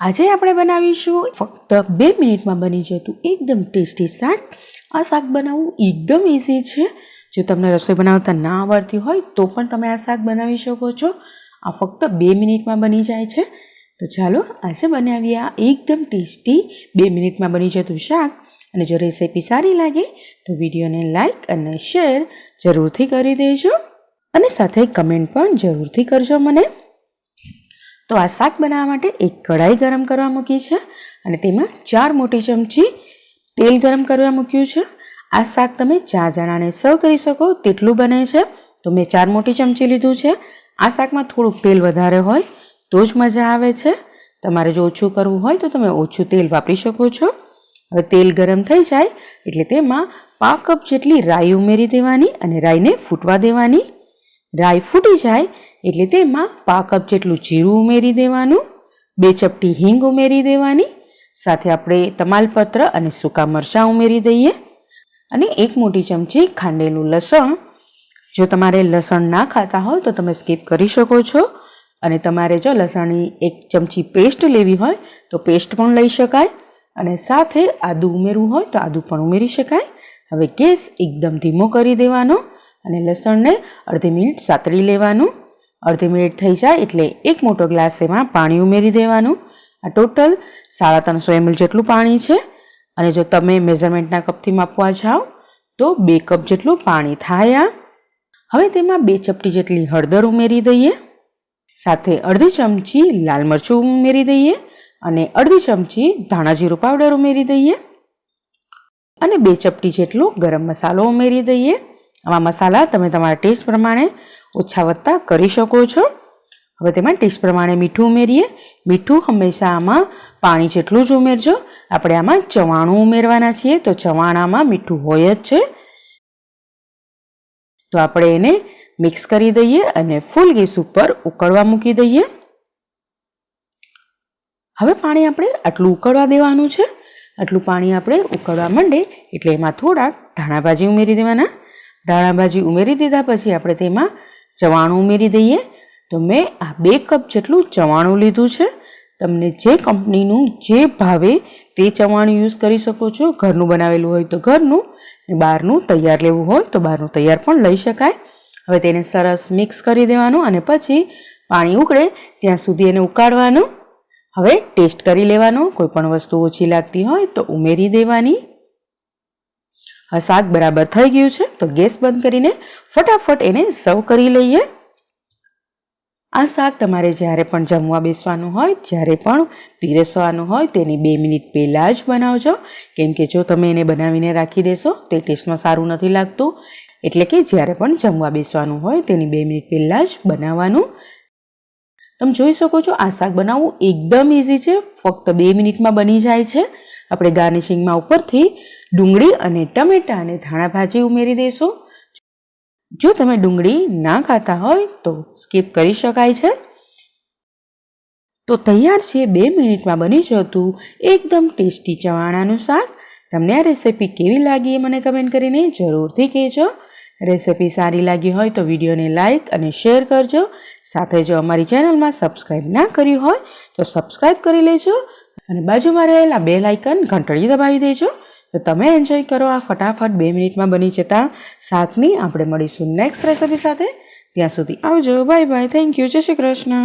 આજે આપણે બનાવીશું ફક્ત 2 મિનિટમાં બની જતું એકદમ ટેસ્ટી શાક. આ શાક બનાવવું એકદમ ઇઝી છે. જો તમને રસોઈ બનાવતા ના આવડતી હોય તો પણ તમે આ શાક બનાવી શકો છો. આ ફક્ત 2 મિનિટમાં બની જાય છે. તો ચાલો આજે બનાવીએ આ એકદમ ટેસ્ટી 2 મિનિટમાં બની જતું શાક. અને જો રેસીપી સારી લાગે તો વિડીયોને લાઈક અને શેર જરૂરથી કરી દેજો અને સાથે કમેન્ટ પણ જરૂરથી કરજો મને. તો આ શાક બનાવવા માટે એક કઢાઈ ગરમ કરવા મૂકી છે અને તેમાં 4 મોટી ચમચી તેલ ગરમ કરવા મૂક્યું છે. આ શાક તમે 4 જણાને સર્વ કરી શકો તેટલું બને છે. તો મેં 4 મોટી ચમચી લીધું છે. આ શાકમાં થોડુંક તેલ વધારે હોય તો જ મજા આવે છે. તમારે જો ઓછું કરવું હોય તો તમે ઓછું તેલ વાપરી શકો છો. હવે તેલ ગરમ થઈ જાય એટલે તેમાં 1/2 કપ જેટલી રાઈ ઉમેરી દેવાની અને રાઈને ફૂટવા દેવાની. રાઈ ફૂટી જાય એટલે તેમાં 1/2 કપ જેટલું જીરું ઉમેરી દેવાનું, 2 ચપટી હિંગ ઉમેરી દેવાની, સાથે આપણે તમાલપત્ર અને સૂકા મરચાં ઉમેરી દઈએ અને 1 મોટી ચમચી ખાંડેલું લસણ. જો તમારે લસણ ના ખાતા હોય તો તમે સ્કીપ કરી શકો છો અને તમારે જો લસણની 1 ચમચી પેસ્ટ લેવી હોય તો પેસ્ટ પણ લઈ શકાય અને સાથે આદું ઉમેરવું હોય તો આદું પણ ઉમેરી શકાય. હવે ગેસ એકદમ ધીમો કરી દેવાનો અને લસણને અડધી મિનિટ સાતળી લેવાનું. અડધી મિનિટ થઈ જાય એટલે 1 મોટો ગ્લાસ એમાં પાણી ઉમેરી દેવાનું. આ ટોટલ 350 ml જેટલું પાણી છે અને જો તમે મેઝરમેન્ટના કપથી માપવા જાઓ તો 2 કપ જેટલું પાણી થાય. હવે તેમાં 2 ચપટી જેટલી હળદર ઉમેરી દઈએ, સાથે અડધી ચમચી લાલ મરચું ઉમેરી દઈએ અને અડધી ચમચી ધાણા જીરું પાવડર ઉમેરી દઈએ અને 2 ચપટી જેટલો ગરમ મસાલો ઉમેરી દઈએ. આવા મસાલા તમે તમારા ટેસ્ટ પ્રમાણે ઓછા વધતા કરી શકો છો. હવે તેમાં ટેસ્ટ પ્રમાણે મીઠું ઉમેરીએ. મીઠું હંમેશા આમાં પાણી જેટલું જ ઉમેરજો. આપણે આમાં ચવાણું ઉમેરવાના છીએ તો ચવાણામાં મીઠું હોય જ છે. તો આપણે એને મિક્સ કરી દઈએ અને ફૂલ ગેસ ઉપર ઉકળવા મૂકી દઈએ. હવે પાણી આપણે આટલું ઉકળવા દેવાનું છે. આટલું પાણી આપણે ઉકળવા માંડે એટલે એમાં થોડાક ધાણા ભાજી ઉમેરી દેવાના. ધાણા ભાજી ઉમેરી દીધા પછી આપણે તેમાં ચવાણું ઉમેરી દઈએ. તો મેં આ 2 કપ જેટલું ચવાણું લીધું છે. તમને જે કંપનીનું જે ભાવે તે ચવાણું યુઝ કરી શકો છો. ઘરનું બનાવેલું હોય તો ઘરનું ને બહારનું તૈયાર લેવું હોય તો બહારનું તૈયાર પણ લઈ શકાય. હવે તેને સરસ મિક્સ કરી દેવાનું અને પછી પાણી ઉકળે ત્યાં સુધી એને ઉકાળવાનું. હવે ટેસ્ટ કરી લેવાનો. કોઈ પણ વસ્તુ ઓછી લાગતી હોય તો ઉમેરી દેવાની. હવે શાક બરાબર થઈ ગયું છે તો ગેસ બંધ કરીને ફટાફટ એને સર્વ કરી લઈએ. આ શાક તમારે જ્યારે પણ જમવા બેસવાનું હોય, જ્યારે પણ પીરસવાનું હોય તેની 2 મિનિટ પહેલાં જ બનાવજો. કેમ કે જો તમે એને બનાવીને રાખી દેશો તે ટેસ્ટમાં સારું નથી લાગતું. એટલે કે જ્યારે પણ જમવા બેસવાનું હોય તેની 2 મિનિટ પહેલાં જ બનાવવાનું. તમે જોઈ શકો છો આ શાક બનાવવું એકદમ ઇઝી છે. ફક્ત 2 મિનિટમાં બની જાય છે. આપણે ગાર્નિશિંગમાં ઉપરથી ડુંગળી અને ટમેટાં અને ધાણા ભાજી ઉમેરી દઈશું. જો તમે ડુંગળી ના ખાતા હોય તો સ્કીપ કરી શકાય છે. તો તૈયાર છે 2 મિનિટમાં બની જતું એકદમ ટેસ્ટી ચવાણાનું શાક. તમને આ રેસીપી કેવી લાગી એ મને કમેન્ટ કરીને જરૂરથી કહેજો. રેસીપી સારી લાગી હોય તો વિડીયોને લાઈક અને શેર કરજો. સાથે જો અમારી ચેનલમાં સબસ્ક્રાઈબ ના કર્યું હોય તો સબસ્ક્રાઈબ કરી લેજો અને બાજુમાં રહેલા બેલ આઇકન ઘંટડી દબાવી દેજો. તો તમે એન્જોય કરો આ ફટાફટ 2 મિનિટમાં બની જતા શાકની. આપણે મળીશું નેક્સ્ટ રેસીપી સાથે. ત્યાં સુધી આવજો. Bye bye. Thank you. જય શ્રી કૃષ્ણ.